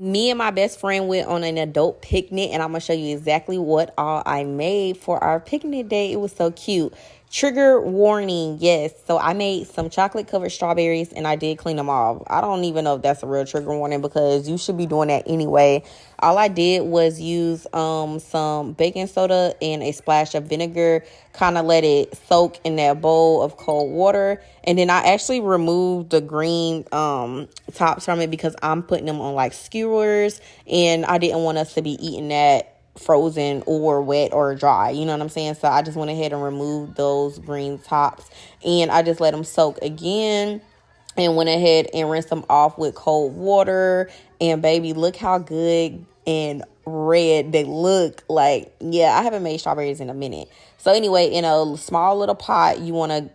Me and my best friend went on an adult picnic, and I'm gonna show you exactly what all I made for our picnic day. It was so cute. Trigger warning, yes. So I made some chocolate covered strawberries and I did clean them off. I don't even know if that's a real trigger warning because you should be doing that anyway. All I did was use some baking soda and a splash of vinegar, kind of let it soak in that bowl of cold water. And then I actually removed the green tops from it because I'm putting them on like skewers, and I didn't want us to be eating that frozen or wet or dry, you know what I'm saying? So I just went ahead and removed those green tops, and I just let them soak again and went ahead and rinsed them off with cold water. And baby, look how good and red they look. Like, yeah, I haven't made strawberries in a minute. So anyway, in a small little pot, you want to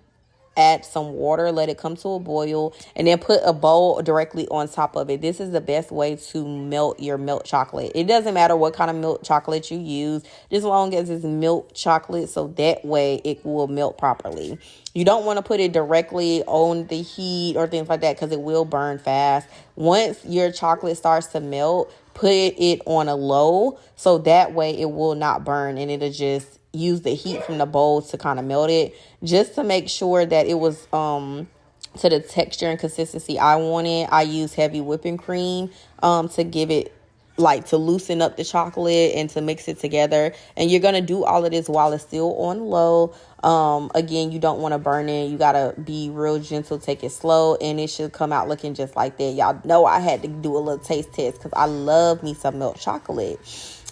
add some water, let it come to a boil, and then put a bowl directly on top of it. This is the best way to melt your milk chocolate. It doesn't matter what kind of milk chocolate you use, as long as it's milk chocolate, so that way it will melt properly. You don't want to put it directly on the heat or things like that because it will burn fast. Once your chocolate starts to melt, put it on a low so that way it will not burn, and it'll just use the heat from the bowl to kind of melt it, just to make sure that it was to the texture and consistency I wanted. I use heavy whipping cream to give it, like, to loosen up the chocolate and to mix it together. And you're gonna do all of this while it's still on low. Again, you don't want to burn it. You gotta be real gentle, take it slow, and it should come out looking just like that. Y'all know I had to do a little taste test because I love me some milk chocolate.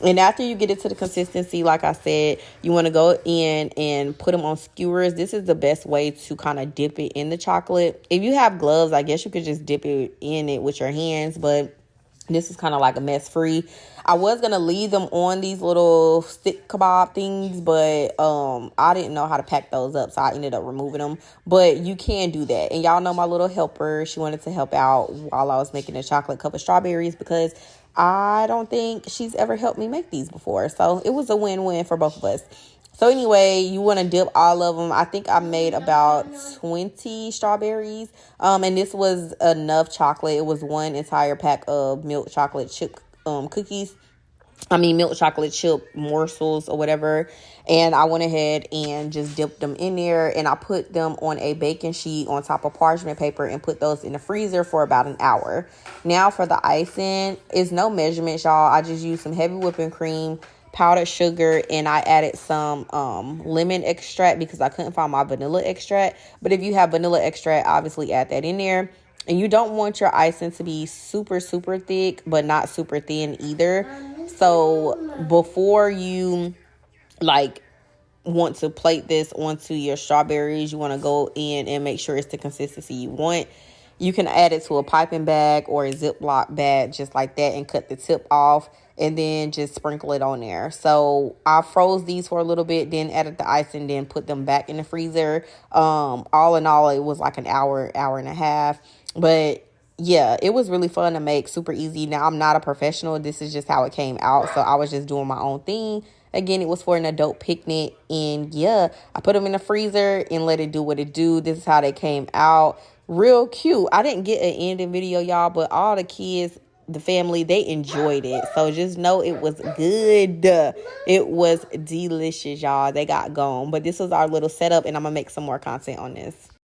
And after you get it to the consistency, like I said, you want to go in and put them on skewers. This is the best way to kind of dip it in the chocolate. If you have gloves, I guess you could just dip it in it with your hands, but this is kind of like a mess free. I was going to leave them on these little stick kebab things, but I didn't know how to pack those up, so I ended up removing them. But you can do that. And y'all know my little helper, she wanted to help out while I was making the chocolate covered strawberries because I don't think she's ever helped me make these before. So it was a win-win for both of us. So anyway, you want to dip all of them. I think I made about 20 strawberries. And this was enough chocolate. It was one entire pack of milk chocolate chip cookies. Milk chocolate chip morsels or whatever. And I went ahead and just dipped them in there. And I put them on a baking sheet on top of parchment paper and put those in the freezer for about an hour. Now for the icing, it's no measurements, y'all. I just used some heavy whipping cream, powdered sugar, and I added some lemon extract because I couldn't find my vanilla extract. But if you have vanilla extract, obviously add that in there. And you don't want your icing to be super, super thick, but not super thin either. So before you want to plate this onto your strawberries, you want to go in and make sure it's the consistency you want. You can add it to a piping bag or a Ziploc bag just like that and cut the tip off and then just sprinkle it on there. So I froze these for a little bit, then added the icing, then put them back in the freezer. All in all, it was like an hour and a half. But yeah, it was really fun to make, super easy. Now, I'm not a professional. This is just how it came out. So I was just doing my own thing. Again, it was for an adult picnic. And yeah, I put them in the freezer and let it do what it do. This is how they came out. Real cute. I didn't get an ending video, y'all, but all the kids, the family, they enjoyed it. So just know it was good. It was delicious, y'all. They got gone. But this was our little setup, and I'm going to make some more content on this.